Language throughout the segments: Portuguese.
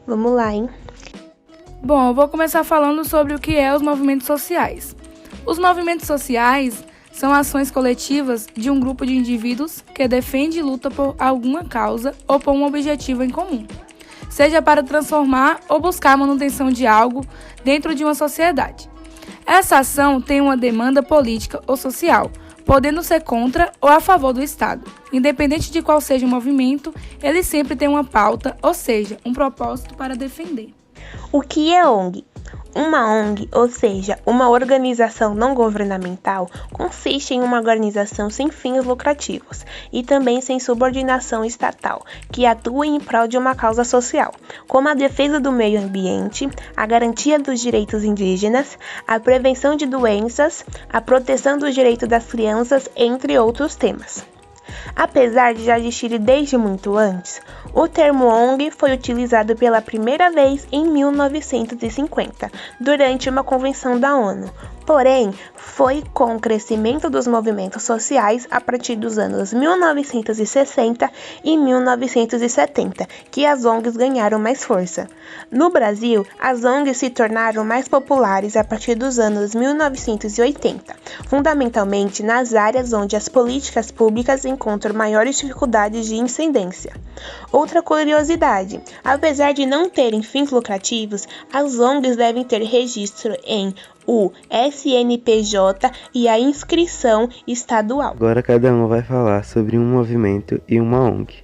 Vamos lá, hein? Bom, eu vou começar falando sobre o que é os movimentos sociais. Os movimentos sociais são ações coletivas de um grupo de indivíduos que defende e luta por alguma causa ou por um objetivo em comum, seja para transformar ou buscar a manutenção de algo dentro de uma sociedade. Essa ação tem uma demanda política ou social, podendo ser contra ou a favor do Estado. Independente de qual seja o movimento, ele sempre tem uma pauta, ou seja, um propósito para defender. O que é ONG? Uma ONG, ou seja, uma organização não governamental, consiste em uma organização sem fins lucrativos e também sem subordinação estatal, que atua em prol de uma causa social, como a defesa do meio ambiente, a garantia dos direitos indígenas, a prevenção de doenças, a proteção dos direitos das crianças, entre outros temas. Apesar de já existir desde muito antes, o termo ONG foi utilizado pela primeira vez em 1950, durante uma convenção da ONU. Porém, foi com o crescimento dos movimentos sociais a partir dos anos 1960 e 1970 que as ONGs ganharam mais força. No Brasil, as ONGs se tornaram mais populares a partir dos anos 1980, fundamentalmente nas áreas onde as políticas públicas encontram maiores dificuldades de incidência. Outra curiosidade: apesar de não terem fins lucrativos, as ONGs devem ter registro em o CNPJ e a inscrição estadual. Agora cada um vai falar sobre um movimento e uma ONG.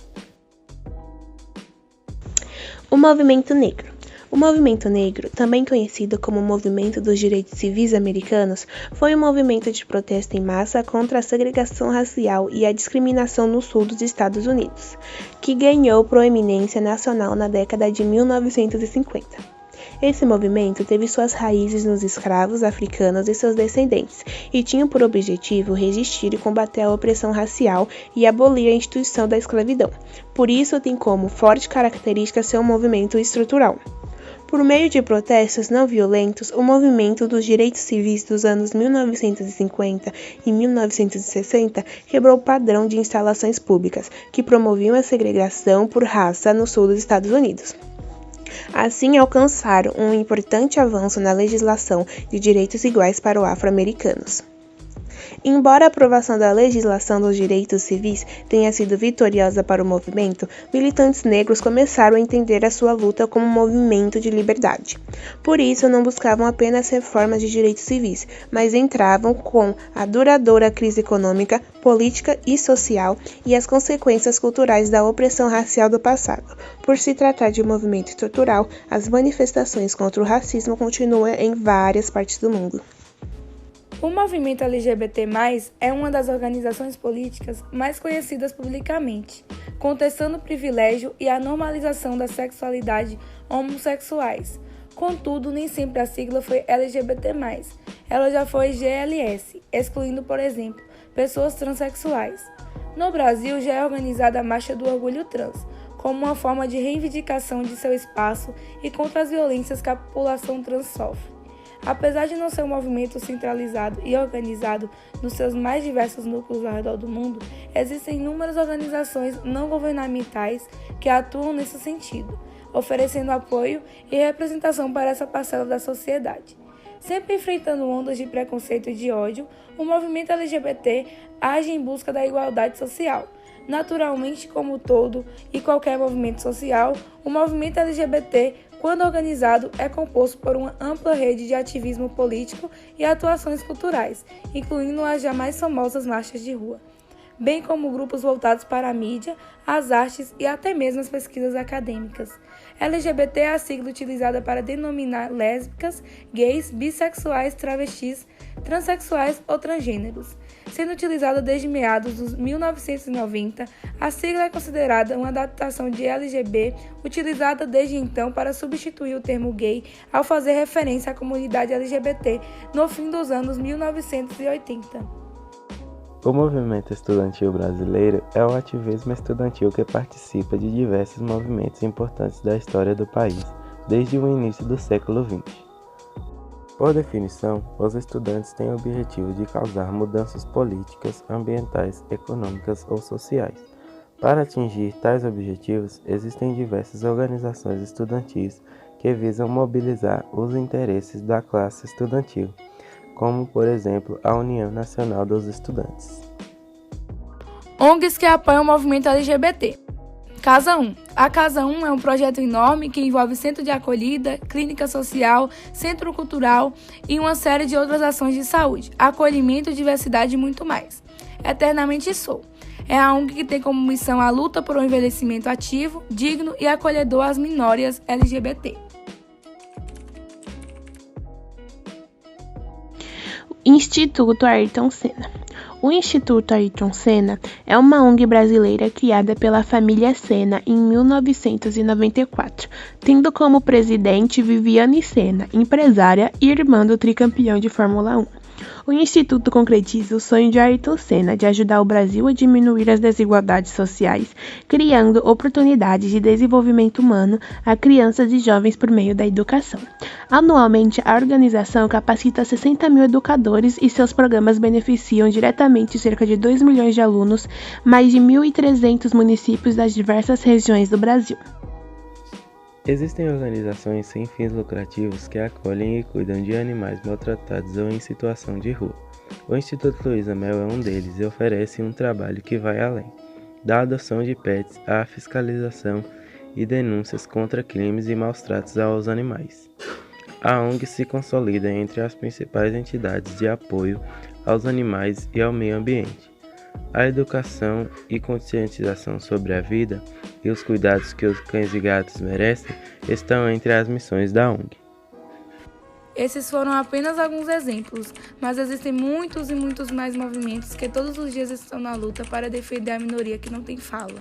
O movimento negro. O movimento negro, também conhecido como Movimento dos Direitos Civis Americanos, foi um movimento de protesto em massa contra a segregação racial e a discriminação no sul dos Estados Unidos, que ganhou proeminência nacional na década de 1950. Esse movimento teve suas raízes nos escravos africanos e seus descendentes, e tinha por objetivo resistir e combater a opressão racial e abolir a instituição da escravidão. Por isso, tem como forte característica ser um movimento estrutural. Por meio de protestos não violentos, o movimento dos direitos civis dos anos 1950 e 1960 quebrou o padrão de instalações públicas, que promoviam a segregação por raça no sul dos Estados Unidos. Assim, alcançaram um importante avanço na legislação de direitos iguais para os afro-americanos. Embora a aprovação da legislação dos direitos civis tenha sido vitoriosa para o movimento, militantes negros começaram a entender a sua luta como um movimento de liberdade. Por isso, não buscavam apenas reformas de direitos civis, mas entravam com a duradoura crise econômica, política e social e as consequências culturais da opressão racial do passado. Por se tratar de um movimento estrutural, as manifestações contra o racismo continuam em várias partes do mundo. O movimento LGBT+, é uma das organizações políticas mais conhecidas publicamente, contestando o privilégio e a normalização da sexualidade homossexuais. Contudo, nem sempre a sigla foi LGBT+, ela já foi GLS, excluindo, por exemplo, pessoas transexuais. No Brasil, já é organizada a Marcha do Orgulho Trans, como uma forma de reivindicação de seu espaço e contra as violências que a população trans sofre. Apesar de não ser um movimento centralizado e organizado nos seus mais diversos núcleos ao redor do mundo, existem inúmeras organizações não governamentais que atuam nesse sentido, oferecendo apoio e representação para essa parcela da sociedade. Sempre enfrentando ondas de preconceito e de ódio, o movimento LGBT age em busca da igualdade social. Naturalmente, como todo e qualquer movimento social, o movimento LGBT, quando organizado, é composto por uma ampla rede de ativismo político e atuações culturais, incluindo as jamais famosas marchas de rua, bem como grupos voltados para a mídia, as artes e até mesmo as pesquisas acadêmicas. LGBT é a sigla utilizada para denominar lésbicas, gays, bissexuais, travestis, transexuais ou transgêneros. Sendo utilizada desde meados dos 1990, a sigla é considerada uma adaptação de LGB, utilizada desde então para substituir o termo gay ao fazer referência à comunidade LGBT no fim dos anos 1980. O movimento estudantil brasileiro é o ativismo estudantil que participa de diversos movimentos importantes da história do país, desde o início do século XX. Por definição, os estudantes têm o objetivo de causar mudanças políticas, ambientais, econômicas ou sociais, Para atingir tais objetivos, existem diversas organizações estudantis que visam mobilizar os interesses da classe estudantil, como, por exemplo, a União Nacional dos Estudantes. ONGs que apoiam o movimento LGBT. Casa 1. A Casa 1 é um projeto enorme que envolve centro de acolhida, clínica social, centro cultural e uma série de outras ações de saúde, acolhimento, diversidade e muito mais. Eternamente Sou. É a ONG que tem como missão a luta por um envelhecimento ativo, digno e acolhedor às minorias LGBT. Instituto Ayrton Senna. O Instituto Ayrton Senna é uma ONG brasileira criada pela família Senna em 1994, tendo como presidente Viviane Senna, empresária e irmã do tricampeão de Fórmula 1. O Instituto concretiza o sonho de Ayrton Senna de ajudar o Brasil a diminuir as desigualdades sociais, criando oportunidades de desenvolvimento humano a crianças e jovens por meio da educação. Anualmente, a organização capacita 60 mil educadores e seus programas beneficiam diretamente cerca de 2 milhões de alunos, mais de 1.300 municípios das diversas regiões do Brasil. Existem organizações sem fins lucrativos que acolhem e cuidam de animais maltratados ou em situação de rua. O Instituto Luísa Mel é um deles e oferece um trabalho que vai além da adoção de pets à fiscalização e denúncias contra crimes e maus-tratos aos animais. A ONG se consolida entre as principais entidades de apoio aos animais e ao meio ambiente. A educação e conscientização sobre a vida e os cuidados que os cães e gatos merecem estão entre as missões da ONG. Esses foram apenas alguns exemplos, mas existem muitos e muitos mais movimentos que todos os dias estão na luta para defender a minoria que não tem fala.